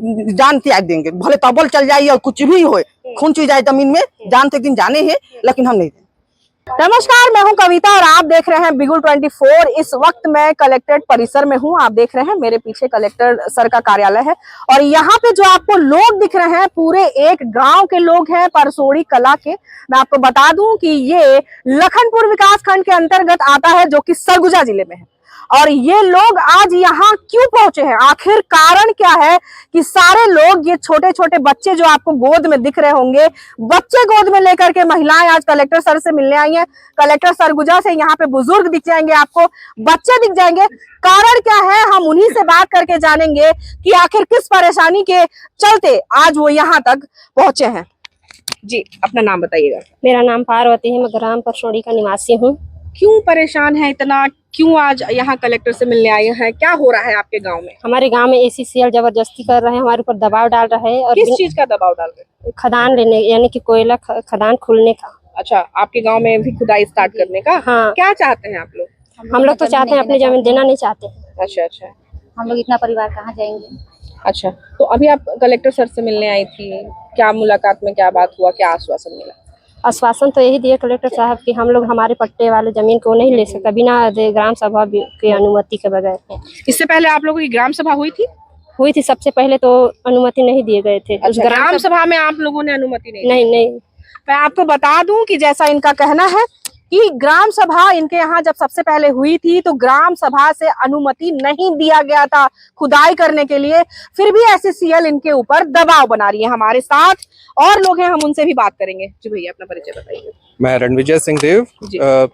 जान त्याग देंगे, भले तबल चल जाए या कुछ भी हो, खून चुई जाए जमीन में, जान से एक दिन जाने हैं, लेकिन हम नहीं देंगे। नमस्कार, मैं हूं कविता और आप देख रहे हैं बिगुल 24। इस वक्त मैं कलेक्ट्रेट परिसर में हूं। आप देख रहे हैं मेरे पीछे कलेक्टर सर का कार्यालय है और यहाँ पे जो आपको लोग दिख रहे हैं पूरे एक गांव के लोग हैं, परसोड़ी कला के। मैं आपको बता दूं कि ये लखनपुर विकास खंड के अंतर्गत आता है, जो कि सरगुजा जिले में है। और ये लोग आज यहाँ क्यों पहुंचे हैं, आखिर कारण क्या है कि सारे लोग, ये छोटे छोटे बच्चे जो आपको गोद में दिख रहे होंगे, बच्चे गोद में लेकर के महिलाएं आज कलेक्टर सर से मिलने आई हैं। कलेक्टर सरगुजा से यहाँ पे बुजुर्ग दिख जाएंगे, आपको बच्चे दिख जाएंगे। कारण क्या है, हम उन्हीं से बात करके जानेंगे कि आखिर किस परेशानी के चलते आज वो यहाँ तक पहुंचे हैं। जी, अपना नाम बताइएगा। मेरा नाम पार्वती है, मैं ग्राम परसोड़ी का निवासी हूँ। क्यों परेशान है इतना, क्यों आज यहाँ कलेक्टर से मिलने आए हैं, क्या हो रहा है आपके गांव में? हमारे गांव में ACCL जबरदस्ती कर रहे हैं, हमारे ऊपर दबाव डाल रहे हैं। और किस चीज का दबाव डाल रहे हैं? खदान लेने, यानी कि कोयला खदान खुलने का। अच्छा, आपके गांव में भी खुदाई स्टार्ट करने का? हाँ। क्या चाहते हैं आप लोग? हम लोग तो चाहते हैं, अपनी जमीन देना नहीं चाहते हैं। अच्छा अच्छा, हम लोग इतना परिवार कहाँ जाएंगे। अच्छा, तो अभी आप कलेक्टर सर से मिलने आई थी, क्या मुलाकात में क्या बात हुआ, क्या आश्वासन मिला? आश्वासन तो यही दिए कलेक्टर साहब कि हम लोग हमारे पट्टे वाले जमीन को नहीं ले सकते बिना ग्राम सभा की अनुमति के बगैर। इससे पहले आप लोगों की ग्राम सभा हुई थी? सबसे पहले तो अनुमति नहीं दिए गए थे। अच्छा, ग्राम सभा में आप लोगों ने अनुमति नहीं। मैं आपको बता दूं कि जैसा इनका कहना है कि ग्राम सभा इनके यहाँ जब सबसे पहले हुई थी तो ग्राम सभा से अनुमति नहीं दिया गया था खुदाई करने के लिए, फिर भी ACCL इनके ऊपर दबाव बना रही है। हमारे साथ और लोग हैं, हम उनसे भी बात करेंगे। जी भैया, अपना परिचय बताइए। मैं रणविजय सिंह देव,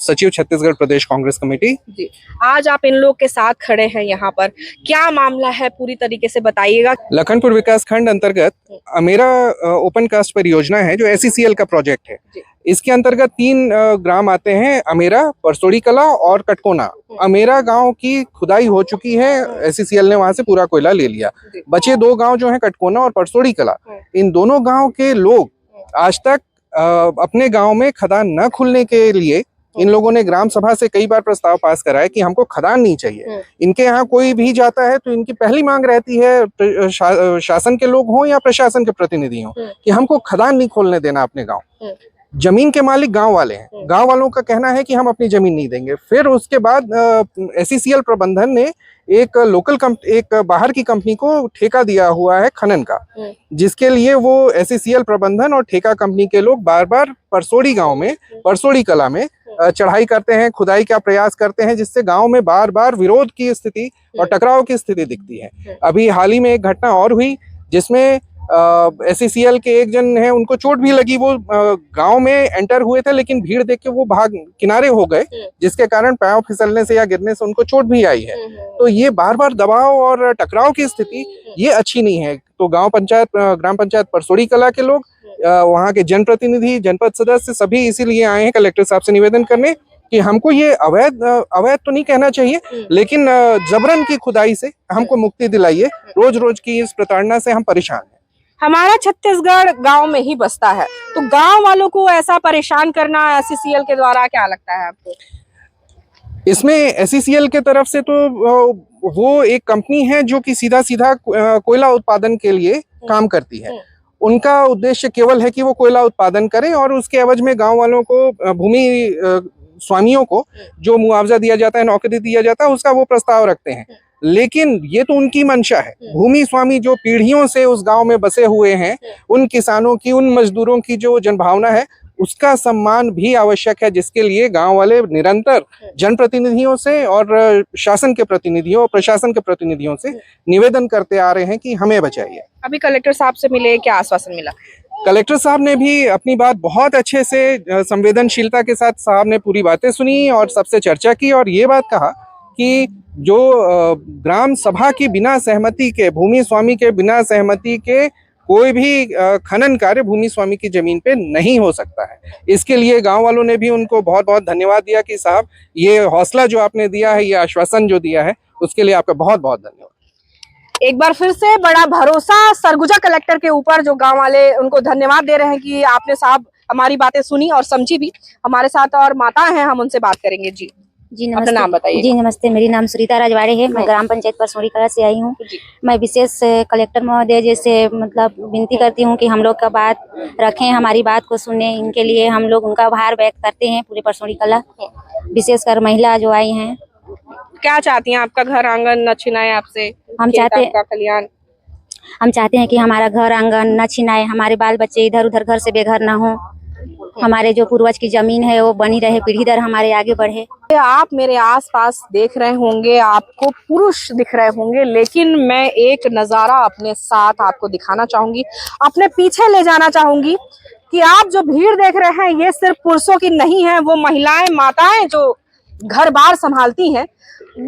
सचिव छत्तीसगढ़ प्रदेश कांग्रेस कमेटी। जी, आज आप इन लोग के साथ खड़े हैं यहाँ पर, क्या मामला है पूरी तरीके से बताइएगा। लखनपुर विकास खंड अंतर्गत अमेरा ओपन कास्ट परियोजना है जो ACCL का प्रोजेक्ट है। इसके अंतर्गत 3 ग्राम आते हैं, अमेरा, परसोड़ी कला और कटकोना। अमेरा गांव की खुदाई हो चुकी है, ACCL ने वहां से पूरा कोयला ले लिया। बचे 2 गांव जो हैं, कटकोना और परसोड़ी कला, इन दोनों गांव के लोग आज तक अपने गांव में खदान न खुलने के लिए इन लोगों ने ग्राम सभा से कई बार प्रस्ताव पास कराया कि हमको खदान नहीं चाहिए। इनके यहाँ कोई भी जाता है तो इनकी पहली मांग रहती है, शासन के लोग हों या प्रशासन के प्रतिनिधि हों, कि हमको खदान नहीं खोलने देना अपने गांव। जमीन के मालिक गांव वाले हैं, गांव वालों का कहना है कि हम अपनी जमीन नहीं देंगे। फिर उसके बाद ACCL प्रबंधन ने एक बाहर की कंपनी को ठेका दिया हुआ है खनन का, जिसके लिए वो ACCL प्रबंधन और ठेका कंपनी के लोग बार बार परसोड़ी गांव में, परसोड़ी कला में चढ़ाई करते हैं, खुदाई का प्रयास करते हैं, जिससे गांव में बार बार विरोध की स्थिति और टकराव की स्थिति दिखती है। अभी हाल ही में एक घटना और हुई जिसमें ACCL के एक जन है, उनको चोट भी लगी। वो गांव में एंटर हुए थे लेकिन भीड़ देख के वो भाग किनारे हो गए, जिसके कारण पैर फिसलने से या गिरने से उनको चोट भी आई है। तो ये बार बार दबाव और टकराव की स्थिति ये अच्छी नहीं है। तो ग्राम पंचायत परसोड़ी कला के लोग, वहाँ के जनप्रतिनिधि, जनपद सदस्य सभी इसीलिए आए हैं कलेक्टर साहब से निवेदन करने कि हमको ये अवैध तो नहीं कहना चाहिए, लेकिन जबरन की खुदाई से हमको मुक्ति दिलाइए। रोज रोज की इस प्रताड़ना से हम परेशान हैं। हमारा छत्तीसगढ़ गांव में ही बसता है, तो गांव वालों को ऐसा परेशान करना ACCL के द्वारा क्या लगता है आपको? इसमें ACCL के तरफ से तो वो एक कंपनी है जो कि सीधा कोयला उत्पादन के लिए काम करती है। उनका उद्देश्य केवल है कि वो कोयला उत्पादन करें और उसके एवज में गांव वालों को, भूमि स्वामियों को जो मुआवजा दिया जाता है, नौकरी दिया जाता है, उसका वो प्रस्ताव रखते हैं। लेकिन ये तो उनकी मंशा है। भूमि स्वामी जो पीढ़ियों से उस गांव में बसे हुए हैं, उन किसानों की, उन मजदूरों की जो जनभावना है, उसका सम्मान भी आवश्यक है, जिसके लिए गांव वाले निरंतर जनप्रतिनिधियों से और शासन के प्रतिनिधियों और प्रशासन के प्रतिनिधियों से निवेदन करते आ रहे हैं कि हमें बचाइए। अभी कलेक्टर साहब से मिले, क्या आश्वासन मिला? कलेक्टर साहब ने भी अपनी बात बहुत अच्छे से, संवेदनशीलता के साथ साहब ने पूरी बातें सुनी और सबसे चर्चा की और ये बात कहा कि जो ग्राम सभा की बिना सहमति के, भूमि स्वामी के बिना सहमति के कोई भी खनन कार्य भूमि स्वामी की जमीन पे नहीं हो सकता है। इसके लिए गांव वालों ने भी उनको बहुत बहुत धन्यवाद दिया कि साहब ये हौसला जो आपने दिया है, ये आश्वासन जो दिया है, उसके लिए आपका बहुत बहुत धन्यवाद। एक बार फिर से बड़ा भरोसा सरगुजा कलेक्टर के ऊपर, जो गांव वाले उनको धन्यवाद दे रहे हैं कि आपने साहब हमारी बातें सुनी और समझी भी। हमारे साथ और माता हैं, हम उनसे बात करेंगे। जी, जी अपना नमस्ते। नाम बताइए। जी नमस्ते, मेरी नाम सुरीता राजवाड़े है। मैं ग्राम पंचायत परसोड़ी कला से आई हूँ। मैं विशेष कलेक्टर महोदय जैसे मतलब विनती करती हूँ कि हम लोग का बात रखें, हमारी बात को सुने। इनके लिए हम लोग उनका आभार व्यक्त करते हैं पूरे परसोड़ी कला, विशेषकर महिला जो आई हैं। क्या चाहती हैं? आपका घर आंगन न छिनाए आपसे, हम खेत चाहते- आपका खलियान। हम चाहते हैं कि हमारा घर आंगन न छिनाए, हमारे बाल बच्चे इधर उधर घर से बेघर न हो, हमारे जो पूर्वज की जमीन है वो बनी रहे, पीढ़ी दर हमारे आगे बढ़े। आप मेरे आसपास देख रहे होंगे, आपको पुरुष दिख रहे होंगे, लेकिन मैं एक नजारा अपने साथ आपको दिखाना चाहूंगी, अपने पीछे ले जाना चाहूंगी कि आप जो भीड़ देख रहे हैं ये सिर्फ पुरुषों की नहीं है। वो महिलाएं, माताएं जो घर बार संभालती हैं,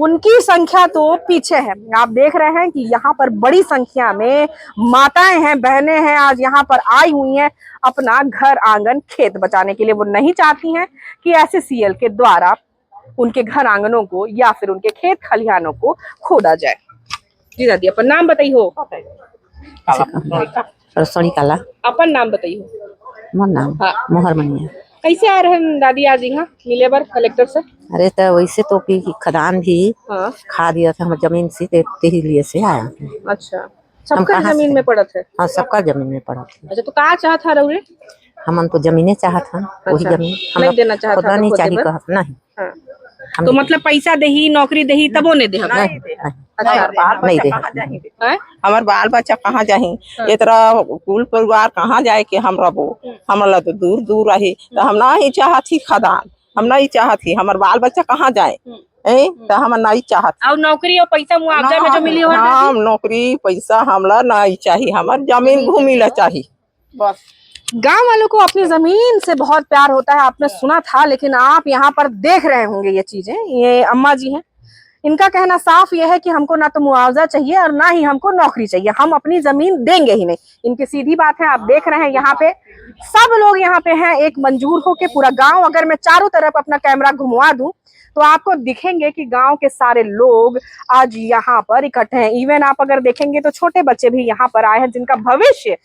उनकी संख्या तो पीछे है। आप देख रहे हैं कि यहाँ पर बड़ी संख्या में माताएं हैं, बहनें हैं, आज यहाँ पर आई हुई हैं अपना घर आंगन खेत बचाने के लिए। वो नहीं चाहती हैं कि SCCL के द्वारा उनके घर आंगनों को या फिर उनके खेत खलिहानों को खोदा जाए। जी दादी, अपन नाम बताइए हो। परसोड़ी कला अपन नाम बताइए हो। मोर नाम हाँ। मोहर मनिया। कैसे आ रहे हैं दादी आज यहाँ मिले बार कलेक्टर से? अरे तो वैसे तो की खदान भी हाँ। खा दिया था हमारे जमीन से, ते ही लिए से आया। अच्छा, सबका कहाँ जमीन से? में पड़ा थे? हाँ, सबका जमीन में पड़ा था। अच्छा, तो कहाँ चाहत था रउरे? हमन तो जमीने चाहत था, वही अच्छा, जमीन नहीं देना चाहत खुदा था नहीं खोदे चाहिए पर? कहत नहीं। हाँ। हम तो मतलब पैसा दही, नौकरी दही तबो नहीं दे हम? नहीं, अच्छा, नहीं दे। हैं? हमार बाल बच्चा कहाँ जाही, इतना कुल परिवार कहाँ जाए के हम रहो। हमारा तो दूर दूर रही, तो हम नहीं चाहती खदान, हम नहीं चाहती हमार बाल बच्चा कहाँ जाए, तो हम नहीं चाहती। और नौकरी और पैसा मुआवजा में जो मिली हो हम नौकरी पैसा हमला नहीं चाहिए, हमार जमीन भूमि ला चाहिए बस। गांव वालों को अपनी जमीन से बहुत प्यार होता है, आपने सुना था, लेकिन आप यहाँ पर देख रहे होंगे ये चीजें। ये अम्मा जी हैं, इनका कहना साफ ये है कि हमको ना तो मुआवजा चाहिए और ना ही हमको नौकरी चाहिए, हम अपनी जमीन देंगे ही नहीं। इनकी सीधी बात है। आप देख रहे हैं यहाँ पे सब लोग यहाँ पे हैं एक मंजूर होके। पूरा गांव अगर मैं चारों तरफ अपना कैमरा घुमा दूं तो आपको दिखेंगे कि गांव के सारे लोग आज यहाँ पर इकट्ठे हैं। इवन आप अगर देखेंगे तो छोटे बच्चे भी यहाँ पर आए हैं जिनका भविष्य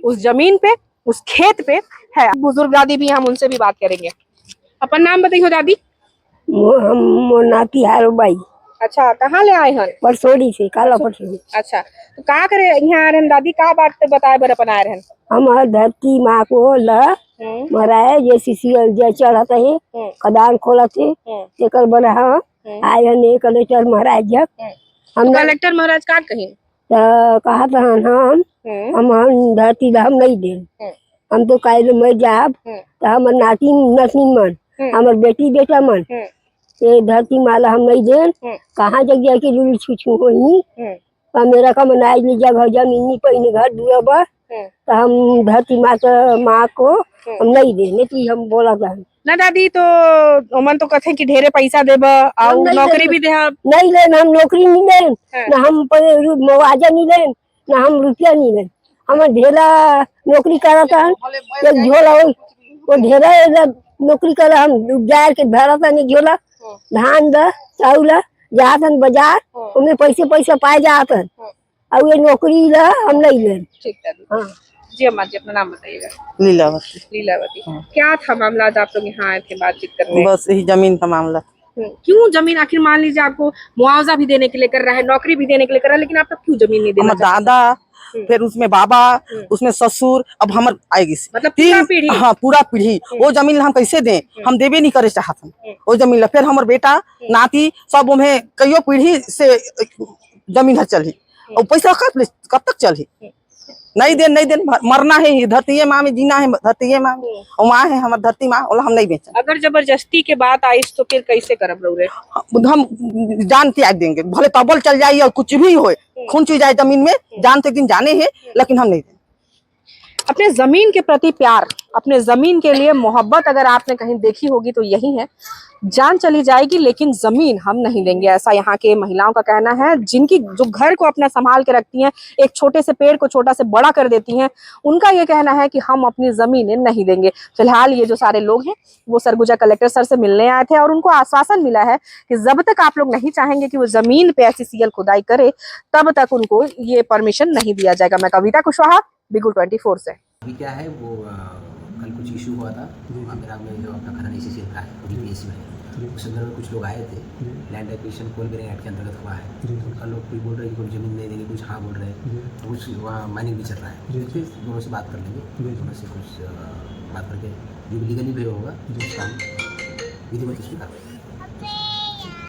उस जमीन पे, उस खेत पे है। बुजुर्ग दादी भी, हम उनसे भी बात करेंगे। अपन नाम बताइए दादी। मोना तिहारो बाई अच्छा, कहाँ ले आए हैं? परसोड़ी से, काला परसोड़ी। अच्छा, तो का करे यहाँ आ रहे हैं दादी? का बात बताए बर अपन आए रहे हैं? हमार धरती माँ को ल मराए जे CCL जे चढ़त है, खदान खोलत है, तेकर बना आए हन कलेक्टर महाराज जब हम कलेक्टर महाराज का कहीं कहा था हम धरती ला हम नहीं दे, हम तो कायदे में जाब तो हमर नाती नतनी मन, हमर बेटी बेटा मन ये धरती माला हम नहीं दे। कहाँ जगह के लुली छुछू होई, मेरा का मनाई ली जगह जमीनी पहिने घर दूर बा, तो हम धरती माँ को हम नहीं दे, नहीं तो हम बोला था ना दादी। तो उमन तो कहते कि ढेरे पैसा देबा और नहीं नौकरी भी दे। नहीं लेन, हम नौकरी नहीं लेन, ना हम मुआवजा नहीं लेन, ना हम रुपया नहीं लेन। हम ढेला नौकरी करा था, एक झोला वो ढेरा नौकरी करा, हम जाए के धरा था नहीं झोला धान दा चाउल जातन बाजार उनमें पैसे पाए जातन, और ये नौकरी ला हम नहीं लेन। ठीक दादी। हाँ जी अम्मा जी, अपना नाम बताइएगा। लीलावती। लीलावती, क्या था मामला आज आप लोग यहाँ आए थे बातचीत करने? बस यही जमीन का मामला। क्यों जमीन? आखिर मान लीजिए आपको मुआवजा भी देने के लिए कर रहा है, नौकरी भी देने के लिए कर रहा है, लेकिन आप क्यों जमीन नहीं देना? दादा, फिर उसमें बाबा, उसमें ससुर, अब हमर आएगी मतलब पूरा पीढ़ी। हाँ, पूरा पीढ़ी। वो जमीन हम कैसे दें? हम देवे नहीं करे चाहत वो जमीन ला। फिर हमर बेटा नाती सब उन्हें कईयों पीढ़ी से जमीन चली, और पैसा कब तक चली? नहीं दे मरना है, धरती माँ में जीना है, धरती माँ में, और माँ है हमारी धरती माँ, हम नहीं बेचा। अगर जबरदस्ती के बात आई तो फिर कैसे करब रउरे? हम जान त्याग देंगे, भले तबल चल जाए और कुछ भी हो, खून चुई जाए जमीन में, जान तो एक दिन जाने हैं, लेकिन हम नहीं देंगे। अपने जमीन के प्रति प्यार, अपने जमीन के लिए मोहब्बत अगर आपने कहीं देखी होगी तो यही है। जान चली जाएगी लेकिन जमीन हम नहीं देंगे, ऐसा यहाँ के महिलाओं का कहना है, जिनकी जो घर को अपना संभाल के रखती हैं, एक छोटे से पेड़ को छोटा से बड़ा कर देती हैं। उनका ये कहना है कि हम अपनी जमीनें नहीं देंगे। फिलहाल ये जो सारे लोग हैं वो सरगुजा कलेक्टर सर से मिलने आए थे और उनको आश्वासन मिला है कि जब तक आप लोग नहीं चाहेंगे कि वो जमीन पे SCCL खुदाई करे, तब तक उनको ये परमिशन नहीं दिया जाएगा। मैं कविता कुशवाहा, बिगुल 24 से। अभी क्या है वो कल कुछ इशू हुआ था आमेरा में, जो अपना खदान SCCL का है DPSC में, उस संदर्भ में कुछ लोग आए थे। Land acquisition coal bearing act के अंतर्गत हुआ है, तो उनका लोग कोई बोल रहे हैं कि कोई ज़मीन नहीं देंगे, कुछ हाँ बोल रहे हैं, तो कुछ वहाँ माइनिंग भी चल रहा है। फिर दोनों से बात कर लेंगे, दोनों से कुछ बात करके जो लीगली भी होगा उसका हम विधिवत उसकी कार्रवाई